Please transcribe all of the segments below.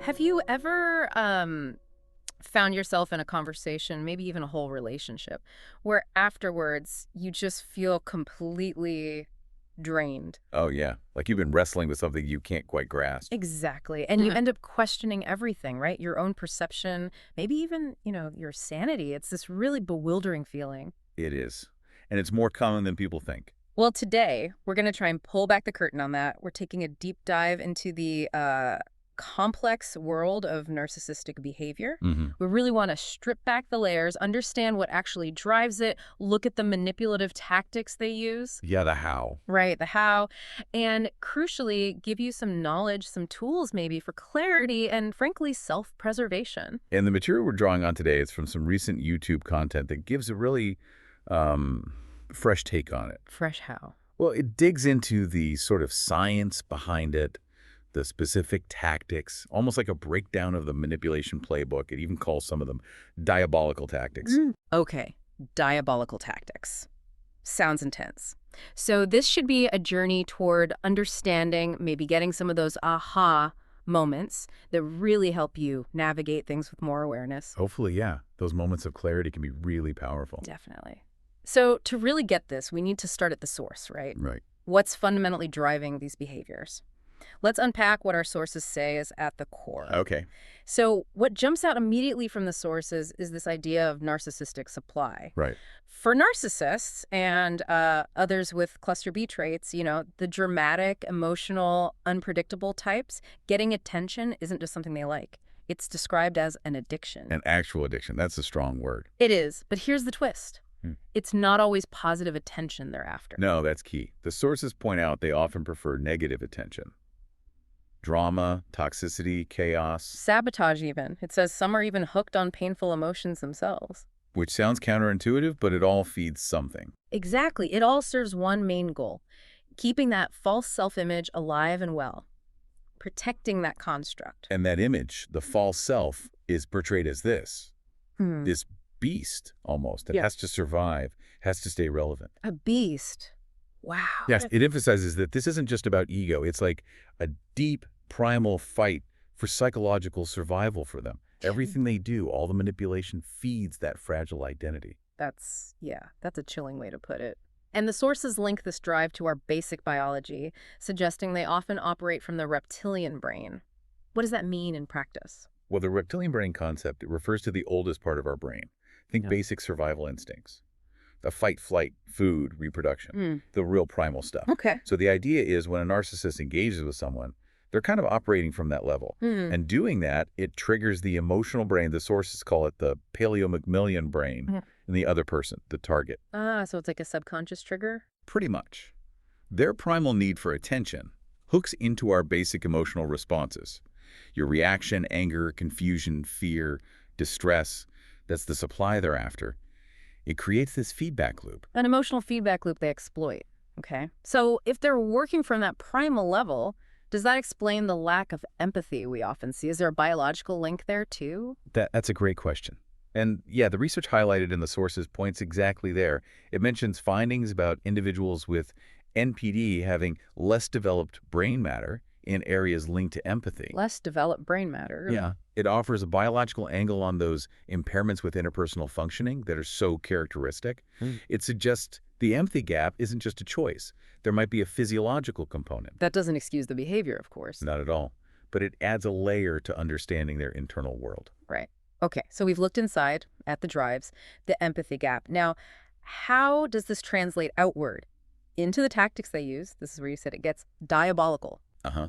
Have you ever found yourself in a conversation, maybe even a whole relationship, where afterwards you just feel completely drained? Oh, yeah. Like you've been wrestling with something you can't quite grasp. Exactly. And you end up questioning everything, right? Your own perception, maybe even, your sanity. It's this really bewildering feeling. It is. And it's more common than people think. Well, today we're going to try and pull back the curtain on that. We're taking a deep dive into the complex world of narcissistic behavior. hmm We really want to strip back the layers, understand what actually drives it, look at the manipulative tactics they use, Yeah, the how. right? The how, and crucially, give you some knowledge, some tools maybe for clarity and, frankly, self-preservation. And the material we're drawing on today is from some recent YouTube content that gives a really um, fresh take on it. Fresh how. Well, it digs into the sort of science behind it, the specific tactics, almost like a breakdown of the manipulation playbook. It even calls some of them diabolical tactics. Okay, diabolical tactics. Sounds intense. So this should be a journey toward understanding, maybe getting some of those aha moments that really help you navigate things with more awareness. Hopefully, yeah, those moments of clarity can be really powerful. Definitely. So to really get this, we need to start at the source, right? Right. What's fundamentally driving these behaviors? Let's unpack what our sources say is at the core. Okay. So what jumps out immediately from the sources is this idea of narcissistic supply. Right. For narcissists and others with cluster B traits, the dramatic, emotional, unpredictable types, getting attention isn't just something they like. It's described as an addiction. An actual addiction. That's a strong word. It is, but here's the twist. Hmm. It's not always positive attention they're after. No, that's key. The sources point out they often prefer negative attention. Drama, toxicity, chaos, Sabotage even. It says some are even hooked on painful emotions themselves. which sounds counterintuitive, but it all feeds something. Exactly. It all serves one main goal, keeping that false self-image alive and well, protecting that construct. And that image, the false self, is portrayed as this beast almost that Yeah. has to survive, has to stay relevant. A beast. Wow. Yes, it emphasizes that this isn't just about ego. It's like a deep primal fight for psychological survival for them. Everything they do, all the manipulation feeds that fragile identity. That's a chilling way to put it. And the sources link this drive to our basic biology, suggesting they often operate from the reptilian brain. What does that mean in practice? Well, the reptilian brain concept, it refers to the oldest part of our brain. Think Yeah. basic survival instincts. The fight, flight, food, reproduction, the real primal stuff. Okay. So the idea is when a narcissist engages with someone, they're kind of operating from that level. And doing that, it triggers the emotional brain. The sources call it the paleo-mammalian brain in the other person, the target. So it's like a subconscious trigger? Pretty much. Their primal need for attention hooks into our basic emotional responses. Your reaction, anger, confusion, fear, distress, that's the supply they're after. It creates this feedback loop. An emotional feedback loop they exploit. Okay. So if they're working from that primal level, does that explain the lack of empathy we often see? Is there a biological link there too? That's a great question. And yeah, the research highlighted in the sources points exactly there. It mentions findings about individuals with NPD having less developed brain matter in areas linked to empathy. Less developed brain matter. Yeah. It offers a biological angle on those impairments with interpersonal functioning that are so characteristic. It suggests the empathy gap isn't just a choice. There might be a physiological component. That doesn't excuse the behavior, of course. Not at all. But it adds a layer to understanding their internal world. Right. Okay, so we've looked inside at the drives, the empathy gap. Now, how does this translate outward into the tactics they use? This is where you said it gets diabolical.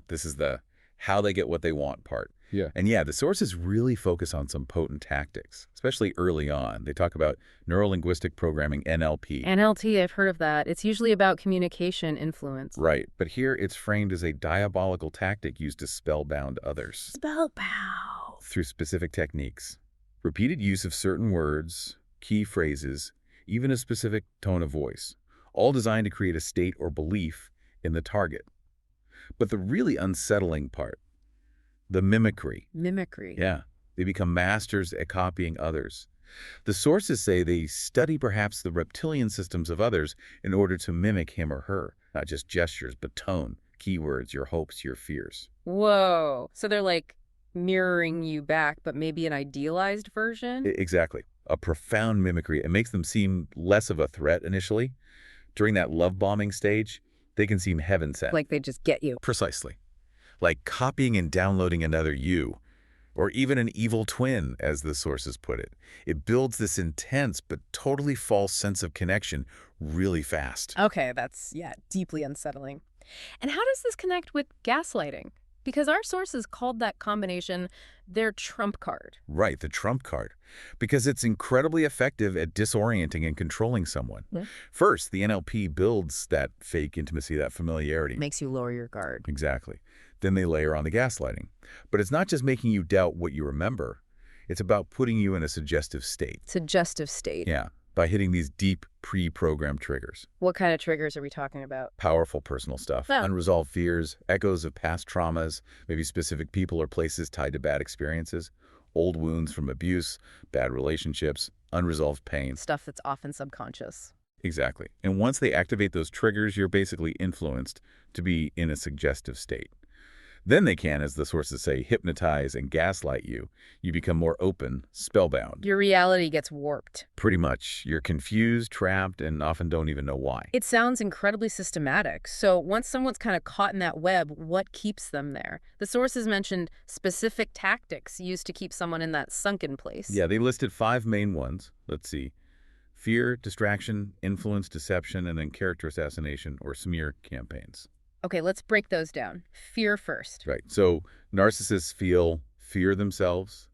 This is the how they get what they want part. Yeah. And yeah, the sources really focus on some potent tactics, especially early on. They talk about neuro-linguistic programming, NLP. NLT, I've heard of that. It's usually about communication influence. Right, but here it's framed as a diabolical tactic used to spellbound others Spellbound. through specific techniques. Repeated use of certain words, key phrases, even a specific tone of voice, all designed to create a state or belief in the target. But the really unsettling part, the mimicry. Mimicry. Yeah, they become masters at copying others. The sources say they study perhaps the reptilian systems of others in order to mimic him or her, not just gestures, but tone, keywords, your hopes, your fears. Whoa. So they're like mirroring you back, but maybe an idealized version? Exactly. A profound mimicry. It makes them seem less of a threat initially. During that love bombing stage, they can seem heaven sent. Like they just get you. Precisely. Like copying and downloading another you, or even an evil twin, as the sources put it. It builds this intense but totally false sense of connection really fast. Okay, that's, yeah, deeply unsettling. And how does this connect with gaslighting? Because our sources called that combination their trump card. Right, the trump card. Because it's incredibly effective at disorienting and controlling someone. Yeah. First, the NLP builds that fake intimacy, that familiarity. Makes you lower your guard. Exactly. Then they layer on the gaslighting. But it's not just making you doubt what you remember. It's about putting you in a suggestive state. Suggestive state. Yeah, by hitting these deep pre-programmed triggers. What kind of triggers are we talking about? Powerful personal stuff. Oh. Unresolved fears, echoes of past traumas, maybe specific people or places tied to bad experiences, old wounds from abuse, bad relationships, unresolved pain. Stuff that's often subconscious. Exactly. And once they activate those triggers, you're basically influenced to be in a suggestive state. Then they can, as the sources say, hypnotize and gaslight you. You become more open, spellbound. Your reality gets warped. Pretty much. You're confused, trapped, and often don't even know why. It sounds incredibly systematic. So once someone's kind of caught in that web, what keeps them there? The sources mentioned specific tactics used to keep someone in that sunken place. Yeah, they listed 5 main ones. Let's see. Fear, distraction, influence, deception, and then character assassination or smear campaigns. Okay, let's break those down. Fear first. Right. So narcissists feel fear themselves,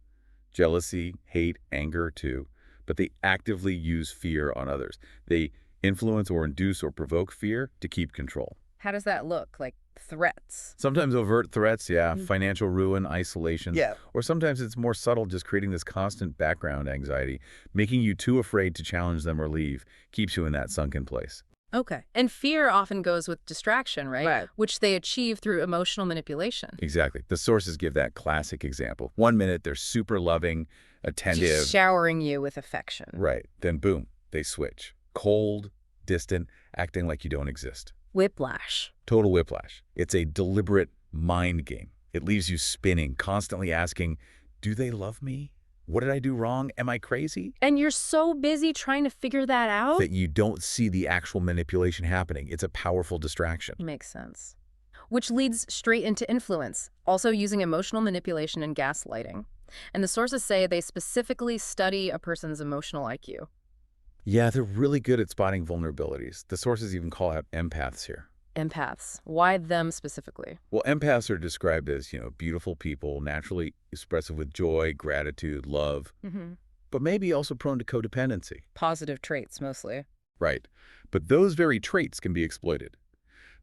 jealousy, hate, anger too, but they actively use fear on others. They influence or induce or provoke fear to keep control. How does that look? Like threats? Sometimes overt threats, yeah, financial ruin, isolation. Yeah. Or sometimes it's more subtle, just creating this constant background anxiety, making you too afraid to challenge them or leave, keeps you in that sunken place. Okay. And fear often goes with distraction, right? Right. Which they achieve through emotional manipulation. Exactly. The sources give that classic example. 1 minute, they're super loving, attentive. Just showering you with affection. Right. Then boom, they switch. Cold, distant, acting like you don't exist. Whiplash. Total whiplash. It's a deliberate mind game. It leaves you spinning, constantly asking, do they love me? What did I do wrong? Am I crazy? And you're so busy trying to figure that out? That you don't see the actual manipulation happening. It's a powerful distraction. Makes sense. Which leads straight into influence, also using emotional manipulation and gaslighting. And the sources say they specifically study a person's emotional IQ. Yeah, they're really good at spotting vulnerabilities. The sources even call out empaths here. Empaths. Why them specifically? Well, empaths are described as, beautiful people, naturally expressive with joy, gratitude, love, but maybe also prone to codependency. Positive traits, mostly. Right. But those very traits can be exploited.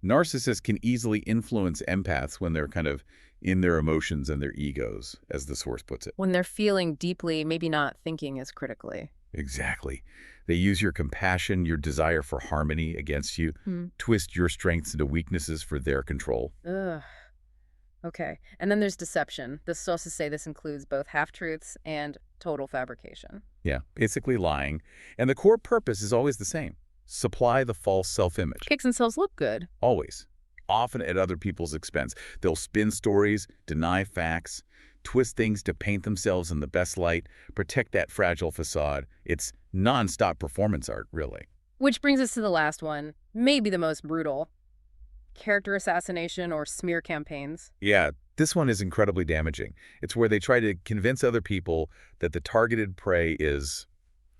Narcissists can easily influence empaths when they're kind of in their emotions and their egos, as the source puts it. When they're feeling deeply, maybe not thinking as critically. Exactly. They use your compassion, your desire for harmony against you, twist your strengths into weaknesses for their control. Ugh. Okay. And then there's deception. The sources say this includes both half-truths and total fabrication. Yeah, basically lying. And the core purpose is always the same. Supply the false self-image. Kicks themselves look good. Always. Often at other people's expense. They'll spin stories, deny facts, twist things to paint themselves in the best light, protect that fragile facade. It's non-stop performance art, really. Which brings us to the last one, maybe the most brutal. Character assassination or smear campaigns. Yeah, this one is incredibly damaging. It's where they try to convince other people that the targeted prey is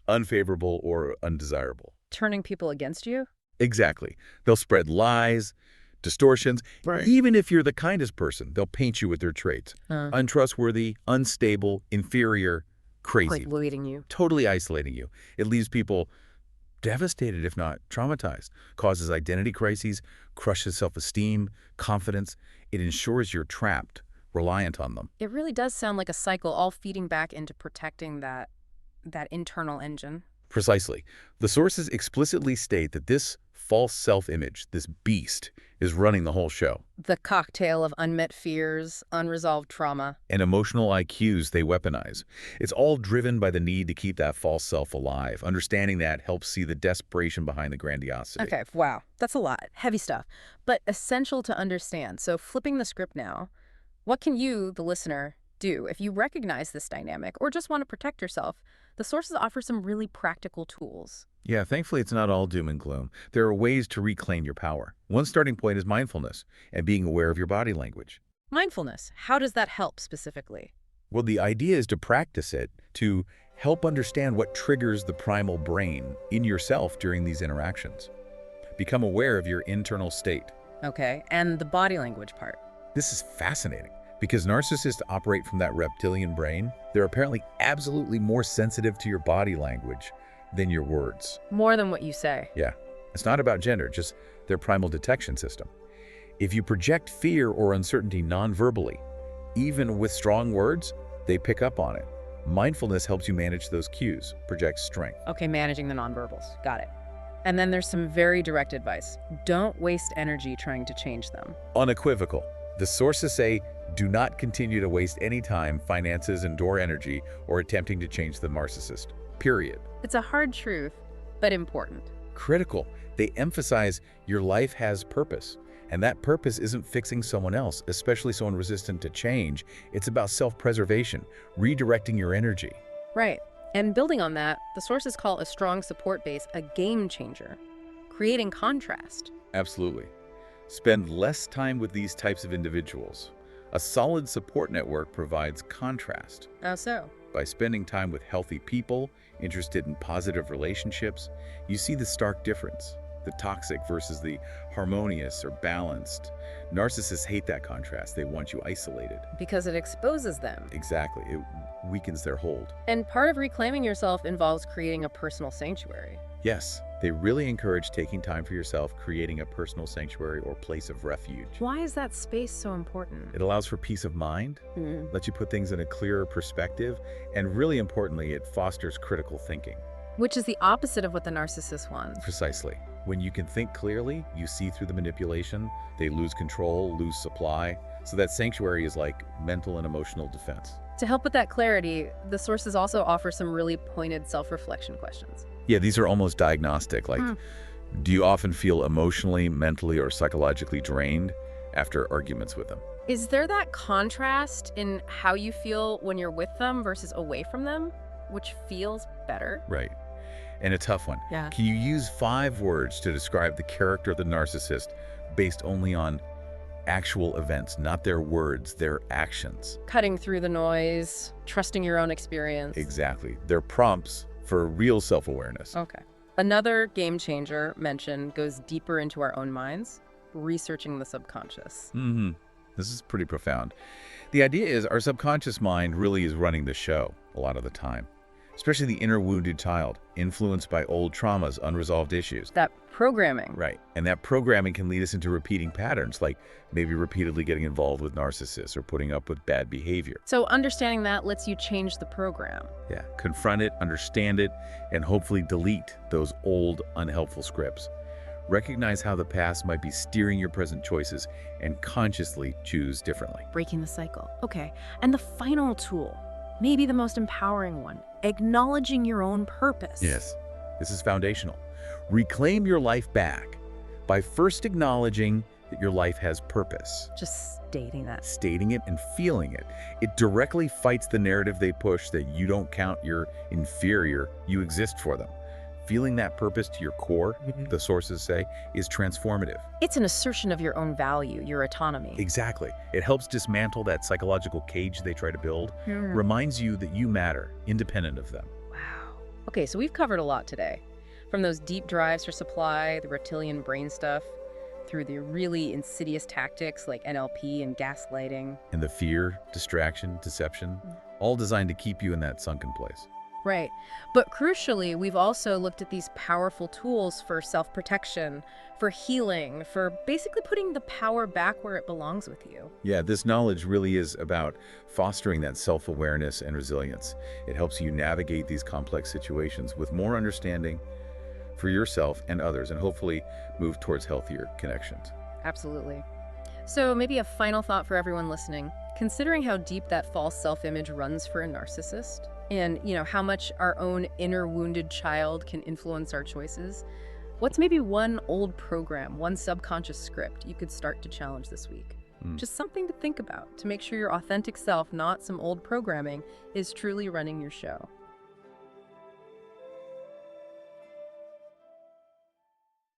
unfavorable or undesirable. Turning people against you? Exactly. They'll spread lies, distortions. Right. Even if you're the kindest person, they'll paint you with their traits. Untrustworthy, unstable, inferior, crazy. Isolating you. Totally isolating you. It leaves people devastated, if not traumatized. Causes identity crises, crushes self-esteem, confidence. It ensures you're trapped, reliant on them. It really does sound like a cycle, all feeding back into protecting that internal engine. Precisely. The sources explicitly state that this false self-image, this beast, is running the whole show. The cocktail of unmet fears, unresolved trauma. And emotional IQs they weaponize. It's all driven by the need to keep that false self alive. Understanding that helps see the desperation behind the grandiosity. Okay, wow. That's a lot. Heavy stuff. But essential to understand. So flipping the script now, what can you, the listener, do. If you recognize this dynamic or just want to protect yourself, the sources offer some really practical tools. Yeah, thankfully it's not all doom and gloom. There are ways to reclaim your power. One starting point is mindfulness and being aware of your body language. Mindfulness, how does that help specifically? Well, the idea is to practice it to help understand what triggers the primal brain in yourself during these interactions. Become aware of your internal state. Okay, and the body language part. This is fascinating because narcissists operate from that reptilian brain. They're apparently absolutely more sensitive to your body language than your words. More than what you say. Yeah, it's not about gender, just their primal detection system. If you project fear or uncertainty non-verbally, even with strong words, they pick up on it. Mindfulness helps you manage those cues, project strength. Okay, managing the nonverbals. Got it. And then there's some very direct advice. Don't waste energy trying to change them. Unequivocal. The sources say, do not continue to waste any time, finances, and/or energy or attempting to change the narcissist. Period. It's a hard truth, but important. Critical. They emphasize your life has purpose. And that purpose isn't fixing someone else, especially someone resistant to change. It's about self-preservation, redirecting your energy. Right. And building on that, the sources call a strong support base a game changer, creating contrast. Absolutely. Spend less time with these types of individuals. A solid support network provides contrast. How so? By spending time with healthy people, interested in positive relationships, you see the stark difference. The toxic versus the harmonious or balanced. Narcissists hate that contrast. They want you isolated. Because it exposes them. Exactly. It weakens their hold. And part of reclaiming yourself involves creating a personal sanctuary. Yes, they really encourage taking time for yourself, creating a personal sanctuary or place of refuge. Why is that space so important? It allows for peace of mind, lets you put things in a clearer perspective, and really importantly, it fosters critical thinking. Which is the opposite of what the narcissist wants. Precisely. When you can think clearly, you see through the manipulation, they lose control, lose supply. So that sanctuary is like mental and emotional defense. To help with that clarity, the sources also offer some really pointed self-reflection questions. Yeah, these are almost diagnostic. Like, do you often feel emotionally, mentally, or psychologically drained after arguments with them? Is there that contrast in how you feel when you're with them versus away from them, which feels better? Right. And a tough one. Yeah. Can you use 5 words to describe the character of the narcissist based only on actual events, not their words, their actions? Cutting through the noise, trusting your own experience. Exactly. They're prompts for real self-awareness. Okay. Another game changer mentioned goes deeper into our own minds, researching the subconscious. This is pretty profound. The idea is our subconscious mind really is running the show a lot of the time, especially the inner wounded child, influenced by old traumas, unresolved issues. That programming. Right. And that programming can lead us into repeating patterns, like maybe repeatedly getting involved with narcissists or putting up with bad behavior. So understanding that lets you change the program. Yeah. Confront it, understand it, and hopefully delete those old, unhelpful scripts. Recognize how the past might be steering your present choices and consciously choose differently. Breaking the cycle. Okay. And the final tool, maybe the most empowering one, acknowledging your own purpose. Yes. This is foundational. Reclaim your life back by first acknowledging that your life has purpose. Just stating that. Stating it and feeling it. It directly fights the narrative they push that you don't count, you're inferior, you exist for them. Feeling that purpose to your core, the sources say, is transformative. It's an assertion of your own value, your autonomy. Exactly. It helps dismantle that psychological cage they try to build, reminds you that you matter, independent of them. Wow. Okay, so we've covered a lot today. From those deep drives for supply, the reptilian brain stuff, through the really insidious tactics like NLP and gaslighting. And the fear, distraction, deception, all designed to keep you in that sunken place. Right. But crucially, we've also looked at these powerful tools for self-protection, for healing, for basically putting the power back where it belongs with you. Yeah, this knowledge really is about fostering that self-awareness and resilience. It helps you navigate these complex situations with more understanding for yourself and others, and hopefully move towards healthier connections. Absolutely. So maybe a final thought for everyone listening. Considering how deep that false self-image runs for a narcissist, and how much our own inner wounded child can influence our choices, what's maybe one old program, one subconscious script you could start to challenge this week? Mm. Just something to think about to make sure your authentic self, not some old programming, is truly running your show.